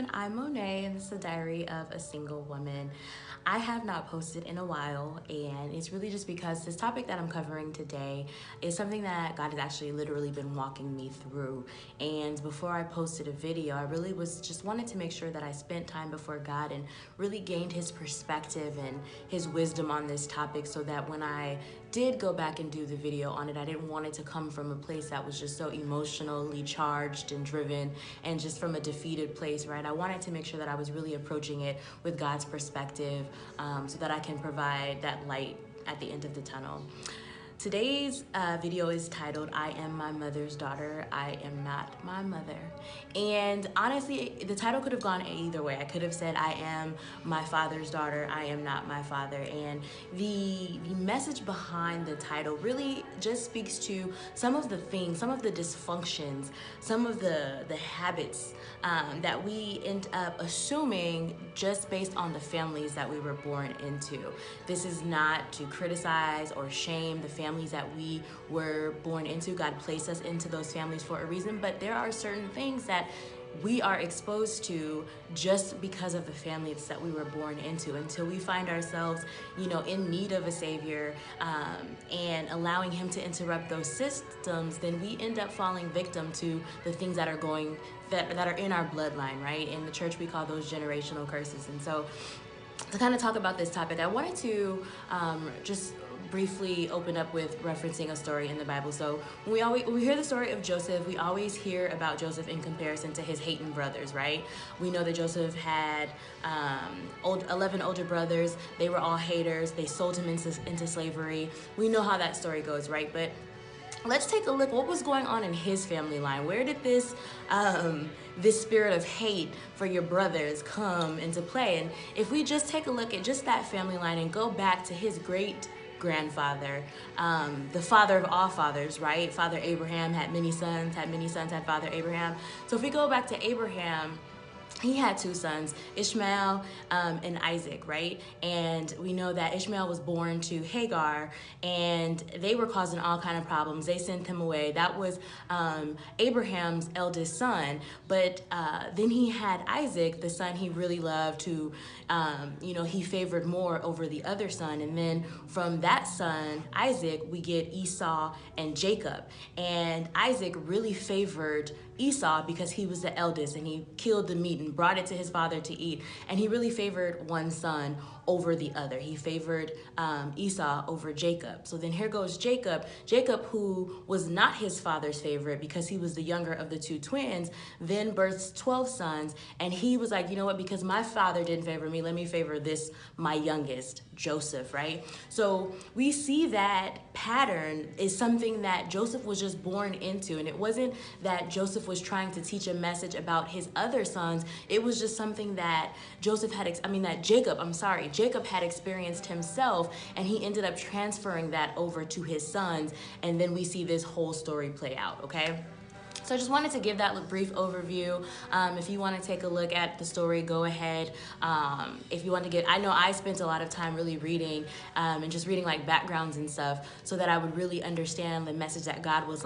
everyone, I'm Monet and this is a diary of a single woman. I have not posted in a while, and it's really just because this topic that I'm covering today is something that God has actually literally been walking me through. And before I posted a video, I really was just wanted to make sure that I spent time before God and really gained his perspective and his wisdom on this topic, so that when I did go back and do the video on it, I didn't want it to come from a place that was just so emotionally charged and driven and just from a defeated place, right? I wanted to make sure that I was really approaching it with God's perspective, so that I can provide that light at the end of the tunnel. Today's video is titled, I Am My Mother's Daughter, I Am Not My Mother. And honestly, the title could have gone either way. I could have said, I am my father's daughter, I am not my father. And the message behind the title really just speaks to some of the things, some of the dysfunctions, some of the habits that we end up assuming just based on the families that we were born into. This is not to criticize or shame the families that we were born into. God placed us into those families for a reason, but there are certain things that we are exposed to just because of the families that we were born into, until we find ourselves, in need of a savior, and allowing him to interrupt those systems. Then we end up falling victim to the things that are that are in our bloodline, right? In the church, we call those generational curses. And so, to kind of talk about this topic, I wanted to just briefly open up with referencing a story in the Bible. So when we hear the story of Joseph, we always hear about Joseph in comparison to his hating brothers, right? We know that Joseph had 11 older brothers. They were all haters. They sold him into slavery. We know how that story goes, right? But let's take a look. What was going on in his family line? Where did this spirit of hate for your brothers come into play? And if we just take a look at just that family line and go back to his great grandfather, the father of all fathers, right? Father Abraham had many sons, had Father Abraham. So if we go back to Abraham, he had two sons, Ishmael and Isaac, right? And we know that Ishmael was born to Hagar, and they were causing all kind of problems. They sent him away. That was Abraham's eldest son. But then he had Isaac, the son he really loved, who he favored more over the other son. And then from that son, Isaac, we get Esau and Jacob. And Isaac really favored Esau because he was the eldest, and he killed the meat and brought it to his father to eat. And he really favored one son over the other. He favored Esau over Jacob. So then here goes Jacob, who was not his father's favorite because he was the younger of the two twins, then births 12 sons. And he was like, you know what, because my father didn't favor me, let me favor this, my youngest, Joseph, right? So we see that pattern is something that Joseph was just born into. And it wasn't that Joseph was trying to teach a message about his other sons. It was just something that Jacob had experienced himself, and he ended up transferring that over to his sons. And then we see this whole story play out, okay? So I just wanted to give that brief overview. If you want to take a look at the story, go ahead. If you want to I know I spent a lot of time really reading and just reading like backgrounds and stuff, so that I would really understand the message that God was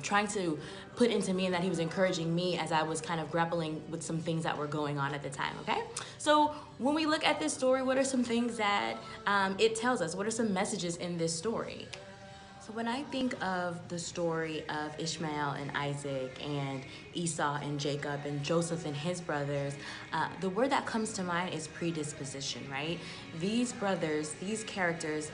trying to put into me, and that he was encouraging me as I was kind of grappling with some things that were going on at the time, okay? So when we look at this story, what are some things that it tells us? What are some messages in this story? So when I think of the story of Ishmael and Isaac and Esau and Jacob and Joseph and his brothers, the word that comes to mind is predisposition, right? These brothers, these characters,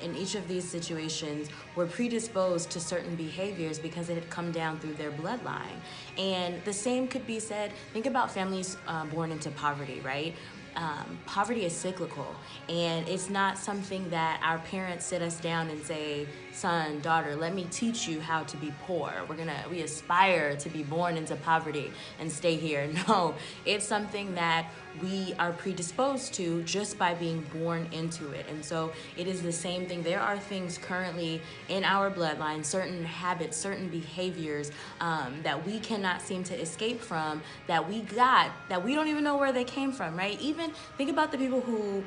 in each of these situations were predisposed to certain behaviors because it had come down through their bloodline. And the same could be said, think about families born into poverty, right? Poverty is cyclical, and it's not something that our parents sit us down and say, son, daughter, let me teach you how to be poor. We aspire to be born into poverty and stay here. No, it's something that we are predisposed to just by being born into it. And so it is the same thing. There are things currently in our bloodline, certain habits, certain behaviors that we cannot seem to escape from, that we got, that we don't even know where they came from, right? Even think about the people who,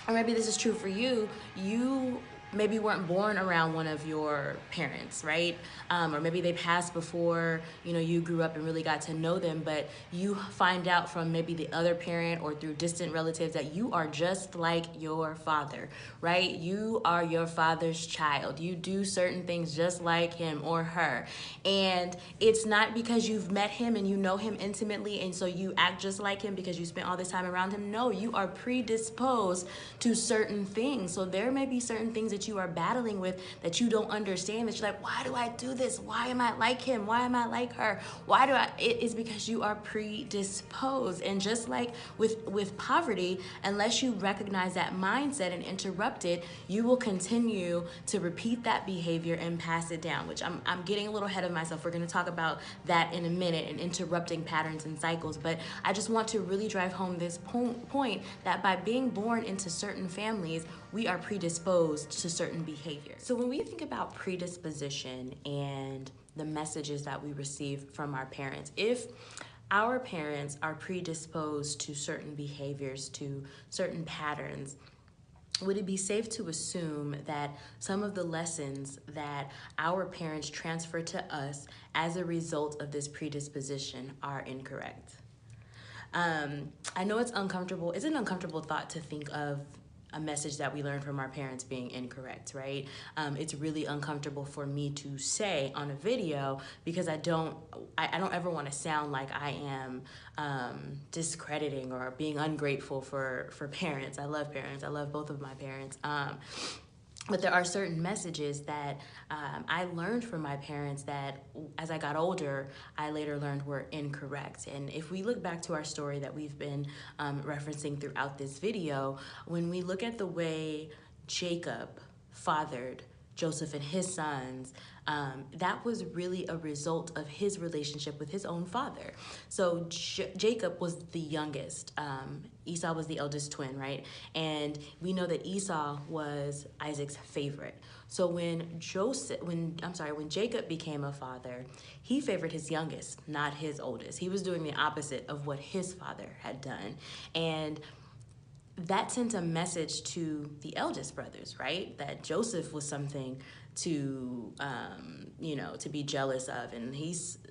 or maybe this is true for you, you maybe weren't born around one of your parents, right? Or maybe they passed before, you grew up and really got to know them, but you find out from maybe the other parent or through distant relatives that you are just like your father, right? You are your father's child. You do certain things just like him or her. And it's not because you've met him and you know him intimately and so you act just like him because you spent all this time around him. No, you are predisposed to certain things. So there may be certain things that you are battling with that you don't understand, that you're like, why do I do this? Why am I like him? Why am I like her? It is because you are predisposed. And just like with poverty, unless you recognize that mindset and interrupt it, you will continue to repeat that behavior and pass it down, which I'm getting a little ahead of myself. We're going to talk about that in a minute and interrupting patterns and cycles. But I just want to really drive home this point that by being born into certain families, we are predisposed to certain behavior. So when we think about predisposition and the messages that we receive from our parents, if our parents are predisposed to certain behaviors, to certain patterns, would it be safe to assume that some of the lessons that our parents transfer to us as a result of this predisposition are incorrect? I know it's uncomfortable. It's an uncomfortable thought to think of a message that we learn from our parents being incorrect, right? It's really uncomfortable for me to say on a video because I don't ever want to sound like I am discrediting or being ungrateful for parents. I love parents. I love both of my parents. But there are certain messages that I learned from my parents that as I got older, I later learned were incorrect. And if we look back to our story that we've been referencing throughout this video, when we look at the way Jacob fathered Joseph and his sons, that was really a result of his relationship with his own father. So Jacob was the youngest. Esau was the eldest twin, right? And we know that Esau was Isaac's favorite. So when Jacob became a father, he favored his youngest, not his oldest. He was doing the opposite of what his father had done. And that sent a message to the eldest brothers, right? That Joseph was something to, to be jealous of, and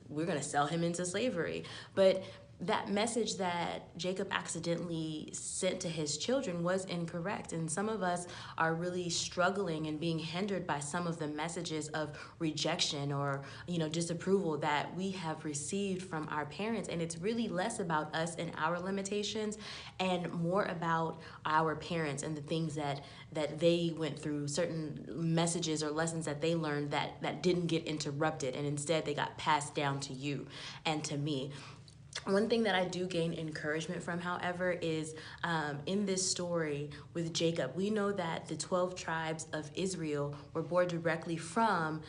we're going to sell him into slavery. But that message that Jacob accidentally sent to his children was incorrect. And some of us are really struggling and being hindered by some of the messages of rejection or, disapproval that we have received from our parents. And it's really less about us and our limitations and more about our parents and the things that they went through, certain messages or lessons that they learned that didn't get interrupted. And instead they got passed down to you and to me. One thing that I do gain encouragement from, however, is in this story with Jacob, we know that the 12 tribes of Israel were born directly from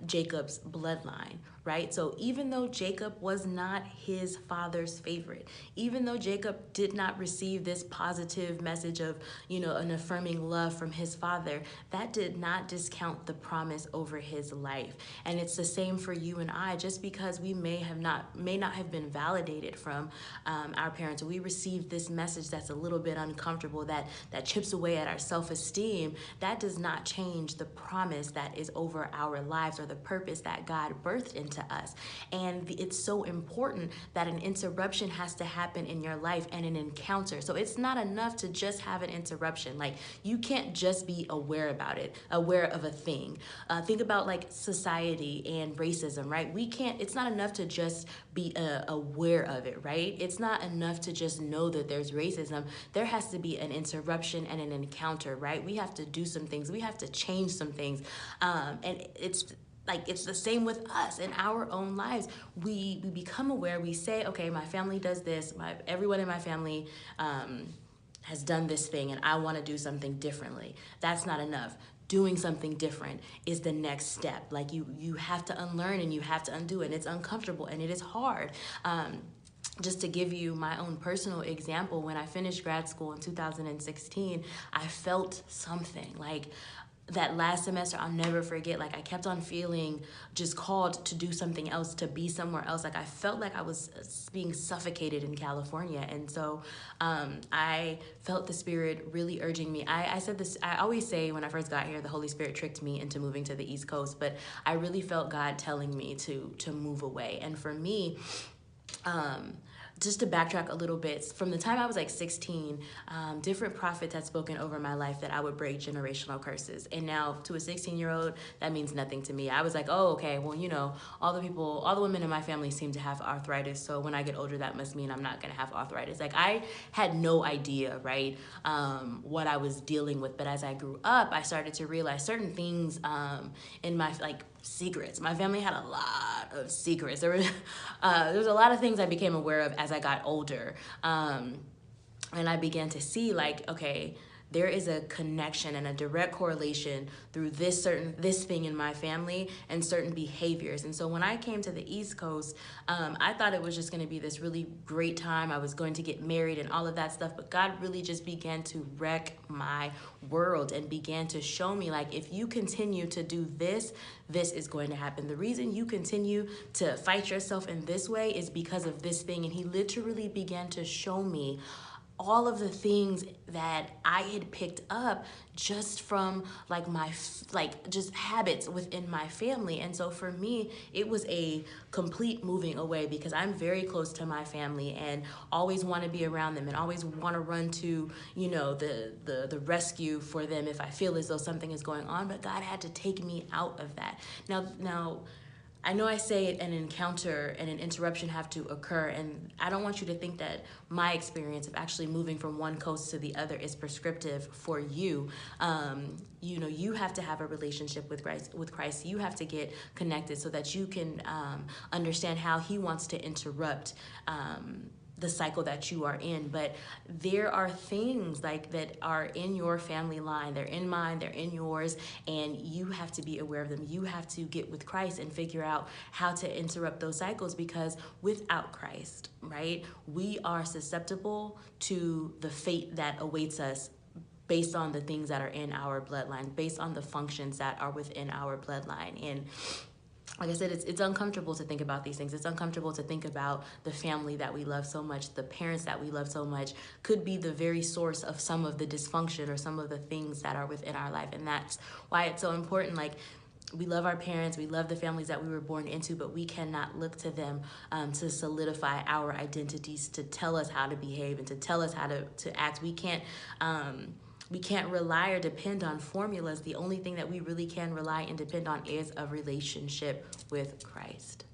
Jacob's bloodline, right? So even though Jacob was not his father's favorite, even though Jacob did not receive this positive message of, an affirming love from his father, that did not discount the promise over his life. And it's the same for you and I. Just because we may not have been validated from our parents, or we received this message that's a little bit uncomfortable, that chips away at our self-esteem, that does not change the promise that is over our lives or the purpose that God birthed into us. And it's so important that an interruption has to happen in your life and an encounter. So it's not enough to just have an interruption. Like, you can't just be aware about it, aware of a thing. Think about like society and racism, right? It's not enough to just be aware of it, right? It's not enough to just know that there's racism. There has to be an interruption and an encounter, right? We have to do some things. We have to change some things. And it's the same with us in our own lives. We become aware. We say, okay, my family does this. Everyone in my family has done this thing, and I want to do something differently. That's not enough. Doing something different is the next step. Like you have to unlearn and you have to undo it. And it's uncomfortable and it is hard. Just to give you my own personal example, when I finished grad school in 2016, I felt something like that last semester, I'll never forget, like I kept on feeling just called to do something else, to be somewhere else. Like I felt like I was being suffocated in California. And so I felt the Spirit really urging me. I said this, I always say when I first got here, the Holy Spirit tricked me into moving to the East Coast, but I really felt God telling me to move away. And for me, just to backtrack a little bit, from the time I was like 16, different prophets had spoken over my life that I would break generational curses. And now to a 16-year-old, that means nothing to me. I was like, oh, okay, well, you know, all the women in my family seem to have arthritis. So when I get older, that must mean I'm not going to have arthritis. Like I had no idea, right, what I was dealing with. But as I grew up, I started to realize certain things in my, like, secrets. My family had a lot of secrets. There was a lot of things I became aware of as I got older. And I began to see, like, okay, there is a connection and a direct correlation through this thing in my family and certain behaviors. And so when I came to the East Coast, I thought it was just going to be this really great time. I was going to get married and all of that stuff, but God really just began to wreck my world and began to show me, like, if you continue to do this, this is going to happen. The reason you continue to fight yourself in this way is because of this thing. And he literally began to show me all of the things that I had picked up just from like just habits within my family. And so for me, it was a complete moving away, because I'm very close to my family and always want to be around them and always want to run to, you know, the rescue for them if I feel as though something is going on. But God had to take me out of that. Now, I know I say an encounter and an interruption have to occur, and I don't want you to think that my experience of actually moving from one coast to the other is prescriptive for you. You know, you have to have a relationship with Christ. You have to get connected so that you can understand how he wants to interrupt the cycle that you are in. But there are things like that are in your family line, they're in mine, they're in yours, and you have to be aware of them. You have to get with Christ and figure out how to interrupt those cycles, because without Christ, right, we are susceptible to the fate that awaits us based on the things that are in our bloodline, based on the functions that are within our bloodline. And like I said, it's uncomfortable to think about these things. It's uncomfortable to think about the family that we love so much, the parents that we love so much, could be the very source of some of the dysfunction or some of the things that are within our life. And that's why it's so important. Like, we love our parents, we love the families that we were born into, but we cannot look to them to solidify our identities, to tell us how to behave and to tell us how to act. We can't rely or depend on formulas. The only thing that we really can rely and depend on is a relationship with Christ.